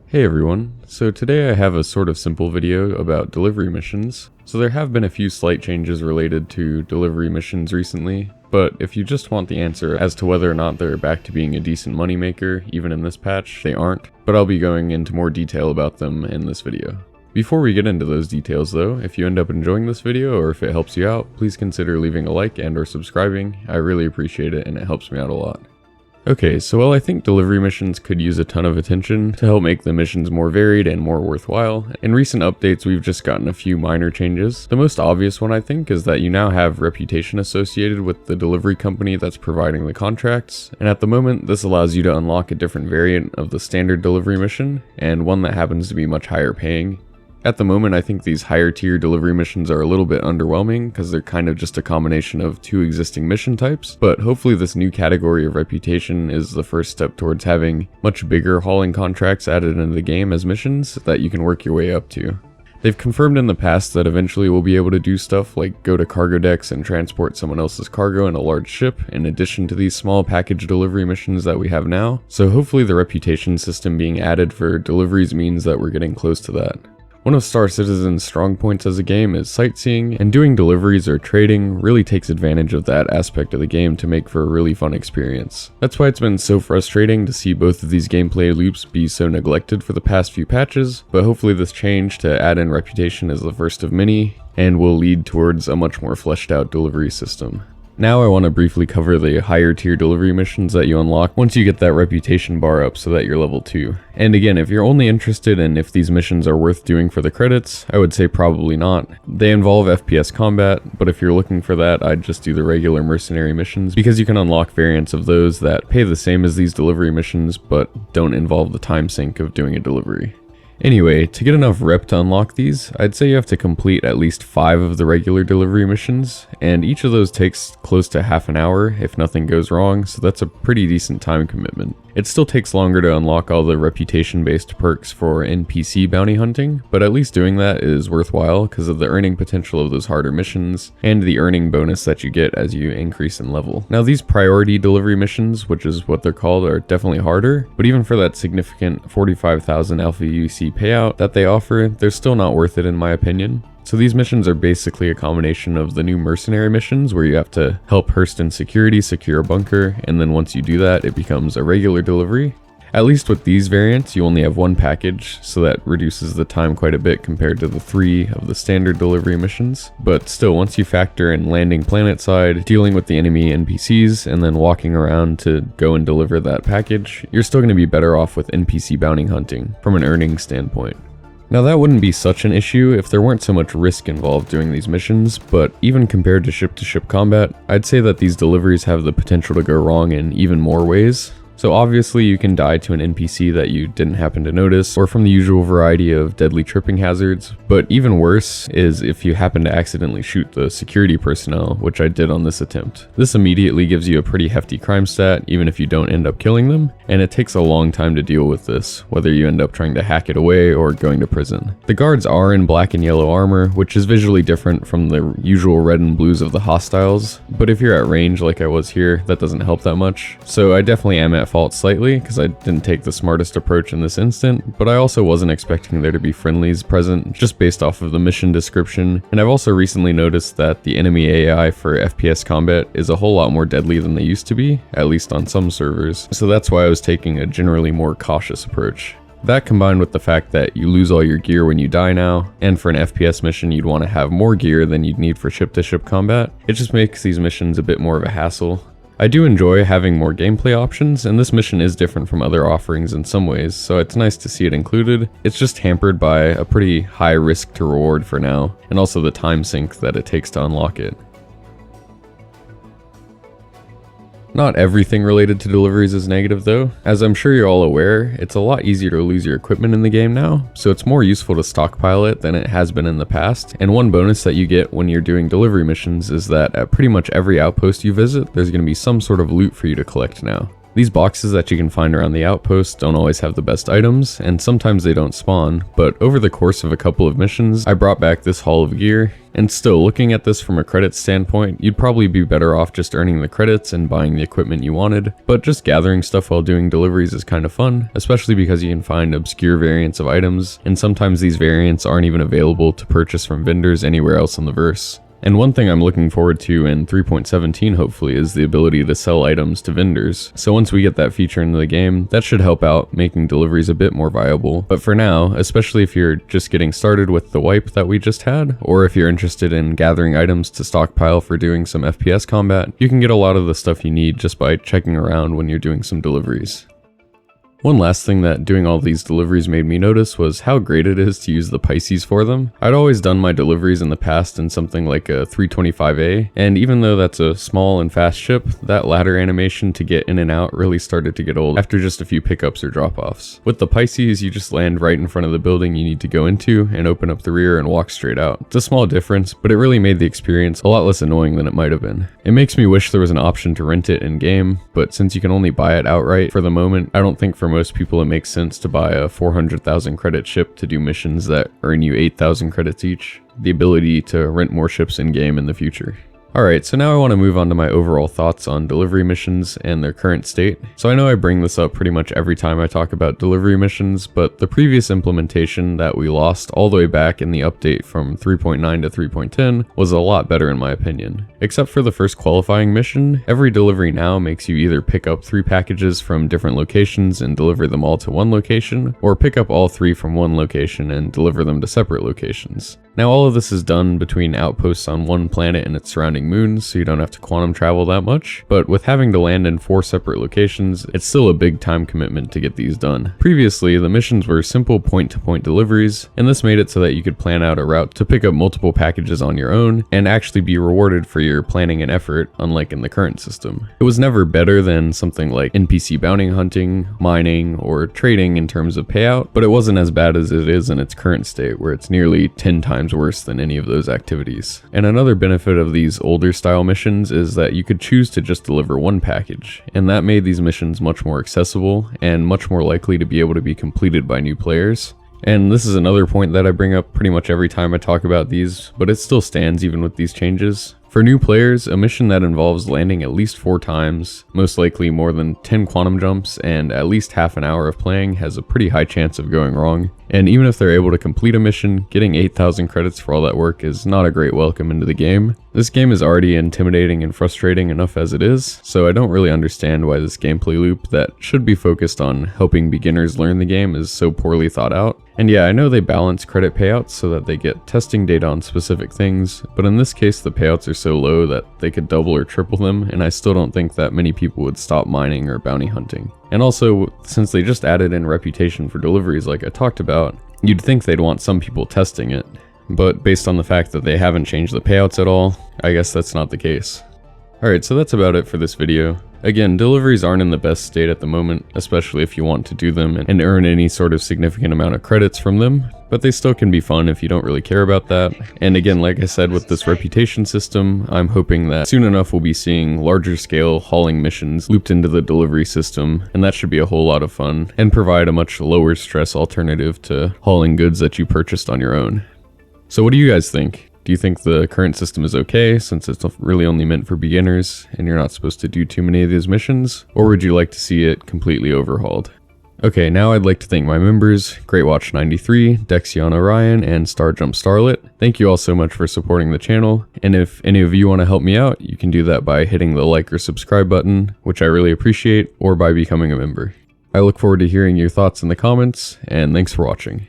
Hey everyone, so today I have a sort of simple video about delivery missions. So there have been a few slight changes related to delivery missions recently, but if you just want the answer as to whether or not they're back to being a decent moneymaker, even in this patch, they aren't, but I'll be going into more detail about them in this video. Before we get into those details though, if you end up enjoying this video or if it helps you out, please consider leaving a like and or subscribing. I really appreciate it and it helps me out a lot. Okay, so while I think delivery missions could use a ton of attention to help make the missions more varied and more worthwhile, in recent updates we've just gotten a few minor changes. The most obvious one I think is that you now have reputation associated with the delivery company that's providing the contracts, and at the moment this allows you to unlock a different variant of the standard delivery mission, and one that happens to be much higher paying. At the moment, I think these higher tier delivery missions are a little bit underwhelming because they're kind of just a combination of two existing mission types, but hopefully this new category of reputation is the first step towards having much bigger hauling contracts added into the game as missions that you can work your way up to. They've confirmed in the past that eventually we'll be able to do stuff like go to cargo decks and transport someone else's cargo in a large ship in addition to these small package delivery missions that we have now, so hopefully the reputation system being added for deliveries means that we're getting close to that. One of Star Citizen's strong points as a game is sightseeing, and doing deliveries or trading really takes advantage of that aspect of the game to make for a really fun experience. That's why it's been so frustrating to see both of these gameplay loops be so neglected for the past few patches, but hopefully this change to add in reputation is the first of many, and will lead towards a much more fleshed out delivery system. Now I want to briefly cover the higher tier delivery missions that you unlock once you get that reputation bar up so that you're level 2. And again, if you're only interested in if these missions are worth doing for the credits, I would say probably not. They involve FPS combat, but if you're looking for that, I'd just do the regular mercenary missions because you can unlock variants of those that pay the same as these delivery missions but don't involve the time sink of doing a delivery. Anyway, to get enough rep to unlock these, I'd say you have to complete at least 5 of the regular delivery missions, and each of those takes close to half an hour if nothing goes wrong, so that's a pretty decent time commitment. It still takes longer to unlock all the reputation-based perks for NPC bounty hunting, but at least doing that is worthwhile because of the earning potential of those harder missions, and the earning bonus that you get as you increase in level. Now these priority delivery missions, which is what they're called, are definitely harder, but even for that significant 45,000 Alpha UC payout that they offer, they're still not worth it in my opinion. So these missions are basically a combination of the new mercenary missions where you have to help Hurston Security secure a bunker, and then once you do that it becomes a regular delivery. At least with these variants you only have one package, so that reduces the time quite a bit compared to the 3 of the standard delivery missions. But still, once you factor in landing planetside, dealing with the enemy NPCs, and then walking around to go and deliver that package, you're still going to be better off with NPC bounty hunting from an earning standpoint. Now that wouldn't be such an issue if there weren't so much risk involved doing these missions, but even compared to ship-to-ship combat, I'd say that these deliveries have the potential to go wrong in even more ways. So obviously you can die to an NPC that you didn't happen to notice, or from the usual variety of deadly tripping hazards, but even worse is if you happen to accidentally shoot the security personnel, which I did on this attempt. This immediately gives you a pretty hefty crime stat, even if you don't end up killing them, and it takes a long time to deal with this, whether you end up trying to hack it away or going to prison. The guards are in black and yellow armor, which is visually different from the usual red and blues of the hostiles, but if you're at range like I was here, that doesn't help that much, so I definitely am at fault slightly because I didn't take the smartest approach in this instant, but I also wasn't expecting there to be friendlies present just based off of the mission description, and I've also recently noticed that the enemy AI for FPS combat is a whole lot more deadly than they used to be, at least on some servers, so that's why I was taking a generally more cautious approach. That combined with the fact that you lose all your gear when you die now, and for an FPS mission you'd want to have more gear than you'd need for ship-to-ship combat, it just makes these missions a bit more of a hassle. I do enjoy having more gameplay options, and this mission is different from other offerings in some ways, so it's nice to see it included. It's just hampered by a pretty high risk to reward for now, and also the time sink that it takes to unlock it. Not everything related to deliveries is negative though. As I'm sure you're all aware, it's a lot easier to lose your equipment in the game now, so it's more useful to stockpile it than it has been in the past. And one bonus that you get when you're doing delivery missions is that at pretty much every outpost you visit, there's going to be some sort of loot for you to collect now. These boxes that you can find around the outpost don't always have the best items, and sometimes they don't spawn, but over the course of a couple of missions, I brought back this haul of gear, and still, looking at this from a credits standpoint, you'd probably be better off just earning the credits and buying the equipment you wanted, but just gathering stuff while doing deliveries is kind of fun, especially because you can find obscure variants of items, and sometimes these variants aren't even available to purchase from vendors anywhere else in the verse. And one thing I'm looking forward to in 3.17 hopefully is the ability to sell items to vendors. So once we get that feature into the game, that should help out making deliveries a bit more viable. But for now, especially if you're just getting started with the wipe that we just had, or if you're interested in gathering items to stockpile for doing some FPS combat, you can get a lot of the stuff you need just by checking around when you're doing some deliveries. One last thing that doing all these deliveries made me notice was how great it is to use the Pisces for them. I'd always done my deliveries in the past in something like a 325A, and even though that's a small and fast ship, that ladder animation to get in and out really started to get old after just a few pickups or drop-offs. With the Pisces, you just land right in front of the building you need to go into and open up the rear and walk straight out. It's a small difference, but it really made the experience a lot less annoying than it might have been. It makes me wish there was an option to rent it in-game, but since you can only buy it outright for the moment, I don't think for most people it makes sense to buy a 400,000 credit ship to do missions that earn you 8,000 credits each. The ability to rent more ships in-game in the future. Alright, so now I want to move on to my overall thoughts on delivery missions and their current state. So I know I bring this up pretty much every time I talk about delivery missions, but the previous implementation that we lost all the way back in the update from 3.9 to 3.10 was a lot better in my opinion. Except for the first qualifying mission, every delivery now makes you either pick up 3 packages from different locations and deliver them all to one location, or pick up all 3 from one location and deliver them to separate locations. Now all of this is done between outposts on one planet and its surrounding moons, so you don't have to quantum travel that much, but with having to land in 4 separate locations, it's still a big time commitment to get these done. Previously, the missions were simple point-to-point deliveries, and this made it so that you could plan out a route to pick up multiple packages on your own, and actually be rewarded for your planning and effort, unlike in the current system. It was never better than something like NPC bounty hunting, mining, or trading in terms of payout, but it wasn't as bad as it is in its current state, where it's nearly 10 times worse than any of those activities. And another benefit of these older style missions is that you could choose to just deliver one package, and that made these missions much more accessible and much more likely to be able to be completed by new players. And this is another point that I bring up pretty much every time I talk about these, but it still stands even with these changes. For new players, a mission that involves landing at least 4 times, most likely more than 10 quantum jumps, and at least half an hour of playing has a pretty high chance of going wrong. And even if they're able to complete a mission, getting 8,000 credits for all that work is not a great welcome into the game. This game is already intimidating and frustrating enough as it is, so I don't really understand why this gameplay loop that should be focused on helping beginners learn the game is so poorly thought out. And yeah, I know they balance credit payouts so that they get testing data on specific things, but in this case the payouts are so low that they could double or triple them, and I still don't think that many people would stop mining or bounty hunting. And also, since they just added in reputation for deliveries like I talked about, you'd think they'd want some people testing it. But based on the fact that they haven't changed the payouts at all, I guess that's not the case. Alright, so that's about it for this video. Again, deliveries aren't in the best state at the moment, especially if you want to do them and earn any sort of significant amount of credits from them, but they still can be fun if you don't really care about that. And again, like I said, with this reputation system, I'm hoping that soon enough we'll be seeing larger scale hauling missions looped into the delivery system, and that should be a whole lot of fun and provide a much lower stress alternative to hauling goods that you purchased on your own. So what do you guys think? Do you think the current system is okay, since it's really only meant for beginners and you're not supposed to do too many of these missions? Or would you like to see it completely overhauled? Okay, now I'd like to thank my members, GreatWatch93, Dexiana Ryan, and Starjump Starlet. Thank you all so much for supporting the channel, and if any of you want to help me out, you can do that by hitting the like or subscribe button, which I really appreciate, or by becoming a member. I look forward to hearing your thoughts in the comments, and thanks for watching.